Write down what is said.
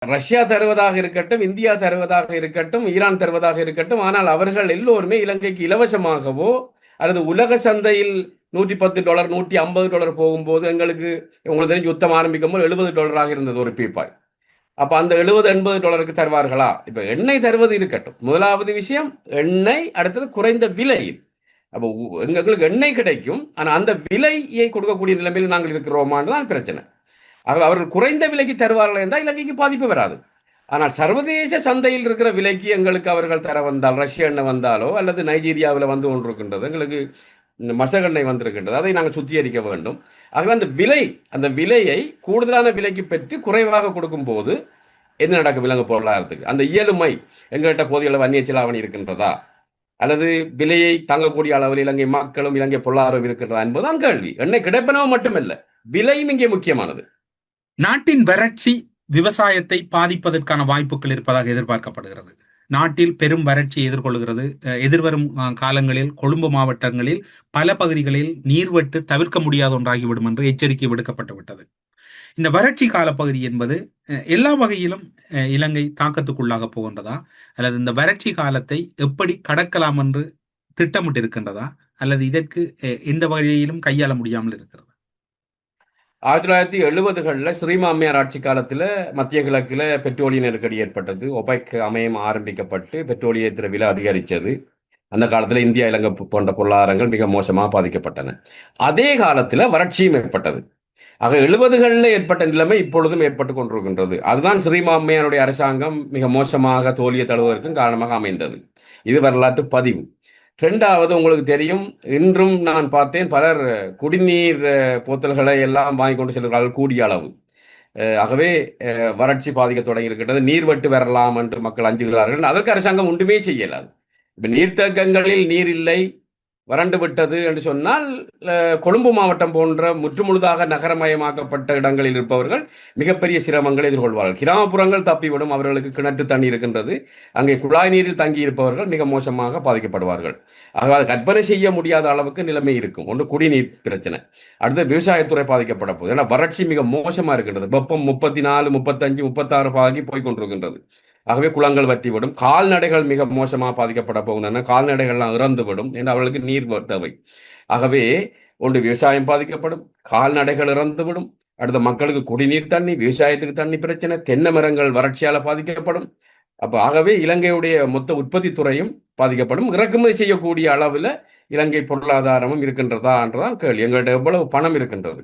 Russia தருவதாக இருக்கட்டும், India தருவதாக இருக்கட்டும், ஈரான் தருவதாக இருக்கட்டும், ஆனால் அவர்கள் எல்லோருமே இலங்கைக்கு இலவசமாகவோ அல்லது உலக சந்தையில் $110 $150 போகும்போது எங்களுக்கு உங்களுக்கு தெரிஞ்சு யுத்தம் ஆரம்பிக்கும் போது $70 இருந்தது ஒரு பீப்பாய். அப்ப அந்த 70-80 தருவார்களா? இப்ப எண்ணெய் தருவது இருக்கட்டும். முதலாவது விஷயம் எண்ணெய், அடுத்தது குறைந்த விலையில். அப்போ எங்களுக்கு எண்ணெய் கிடைக்கும், ஆனா அந்த விலையை கொடுக்கக்கூடிய நிலைமையில் நாங்கள் இருக்கிறோமான்னு தான் பிரச்சனை. அவர்கள் குறைந்த விலைக்கு தருவார்கள் என்றால் இலங்கைக்கு பாதிப்பு வராது. ஆனால் சர்வதேச சந்தையில் இருக்கிற விலைக்கு எங்களுக்கு அவர்கள் தர வந்தால், ரஷ்ய எண்ணெய் வந்தாலோ அல்லது நைஜீரியாவில் வந்து கொண்டிருக்கின்றது, எங்களுக்கு மசகெண்ணெய் வந்திருக்கின்றது, அதை நாங்கள் சுத்திகரிக்க வேண்டும். ஆகவே அந்த விலையை கூடுதலான விலைக்கு பெற்று குறைவாக கொடுக்கும் போது என்ன நடக்கும் விலங்கு பொருளாதாரத்துக்கு? அந்த இயலுமை எங்கள்கிட்ட போதிய அளவு அந்நிய செலாவணி இருக்கின்றதா, அல்லது விலையை தாங்கக்கூடிய அளவில் இலங்கை மக்களும் இலங்கை பொருளாதாரம் இருக்கின்றதா என்பதுதான் கேள்வி. எண்ணெய் கிடைப்பனவு மட்டுமல்ல, விலையும் இங்கே முக்கியமானது. நாட்டின் வறட்சி விவசாயத்தை பாதிப்பதற்கான வாய்ப்புகள் இருப்பதாக எதிர்பார்க்கப்படுகிறது. நாட்டில் பெரும் வறட்சியை எதிர்கொள்கிறது. எதிர்வரும் காலங்களில் கொழும்பு மாவட்டங்களில் பல பகுதிகளில் நீர்வெட்டு தவிர்க்க முடியாத ஒன்றாகிவிடும் என்று எச்சரிக்கை விடுக்கப்பட்டு விட்டது. இந்த வறட்சி காலப்பகுதி என்பது எல்லா வகையிலும் இலங்கை தாக்கத்துக்குள்ளாக போகின்றதா, அல்லது இந்த வறட்சி காலத்தை எப்படி கடக்கலாம் என்று திட்டமிட்டு இருக்கின்றதா, அல்லது இதற்கு எந்த வகையிலும் கையாள முடியாமல் இருக்கிறது? 1970களில் ஸ்ரீமாமியார் ஆட்சி காலத்தில் மத்திய கிழக்கில் பெட்ரோலிய நெருக்கடி ஏற்பட்டது. ஒபெக் அமையம் ஆரம்பிக்கப்பட்டு பெட்ரோலியத்திற விலை அதிகரித்தது. அந்த காலத்தில் இந்தியா இலங்கை போன்ற பொருளாதாரங்கள் மிக மோசமாக பாதிக்கப்பட்டன. அதே காலத்தில் வறட்சியும் ஏற்பட்டது. ஆக 70களில் ஏற்பட்ட நிலைமை இப்பொழுதும் ஏற்பட்டு கொண்டிருக்கின்றது. அதுதான் ஸ்ரீமாமையாருடைய அரசாங்கம் மிக மோசமாக தோல்வியை தழுவதற்கும் காரணமாக அமைந்தது. இது வரலாற்று பதிவு. ரெண்டாவது, உங்களுக்கு தெரியும், இன்றும் நான் பார்த்தேன் பலர் குடிநீர் போத்தல்களை எல்லாம் வாங்கி கொண்டு செல்கிறார்கள் கூடிய அளவு. ஆகவே வறட்சி பாதிக்க தொடங்கி இருக்கின்றது. நீர்வட்டு வரலாம் என்று மக்கள் அஞ்சுகிறார்கள். அதற்கு அரசாங்கம் ஒன்றுமே செய்யலாது. இப்ப நீர்த்தேக்கங்களில் நீர் இல்லை, வறண்டு விட்டது என்று சொன்னால், கொழும்பு மாவட்டம் போன்ற முற்றுமுழுதாக நகரமயமாக்கப்பட்ட இடங்களில் இருப்பவர்கள் மிகப்பெரிய சிரமங்களை எதிர்கொள்வார்கள். கிராமப்புறங்கள் தப்பிவிடும், அவர்களுக்கு கிணற்று தண்ணி இருக்கின்றது. அங்கே குழாய் நீரில் தங்கி இருப்பவர்கள் மிக மோசமாக பாதிக்கப்படுவார்கள். ஆக அதை கற்பனை செய்ய முடியாத அளவுக்கு நிலைமை இருக்கும். ஒன்று குடிநீர் பிரச்சனை, அடுத்து விவசாயத்துறை பாதிக்கப்பட போகுது. ஏன்னா வறட்சி மிக மோசமாக இருக்கின்றது. வெப்பம் 34 35 36 பாகி போய்கொண்டிருக்கின்றது. ஆகவே குளங்கள் வற்றிவிடும். கால்நடைகள் மிக மோசமாக பாதிக்கப்பட போகின்றன. கால்நடைகள்லாம் இறந்துவிடும் என்று அவர்களுக்கு நீர் தேவை. ஆகவே ஒன்று விவசாயம் பாதிக்கப்படும், கால்நடைகள் இறந்துவிடும். அடுத்த மக்களுக்கு குடிநீர் தண்ணி, விவசாயத்துக்கு தண்ணி பிரச்சனை, தென்னை மரங்கள் வறட்சியால் பாதிக்கப்படும். ஆகவே இலங்கையுடைய மொத்த உற்பத்தி துறையும் பாதிக்கப்படும். இறக்குமதி செய்யக்கூடிய அளவில் இலங்கை பொருளாதாரமும் இருக்கின்றதா என்றதான் கேள்வி. எங்கள்கிட்ட எவ்வளவு பணம் இருக்கின்றது?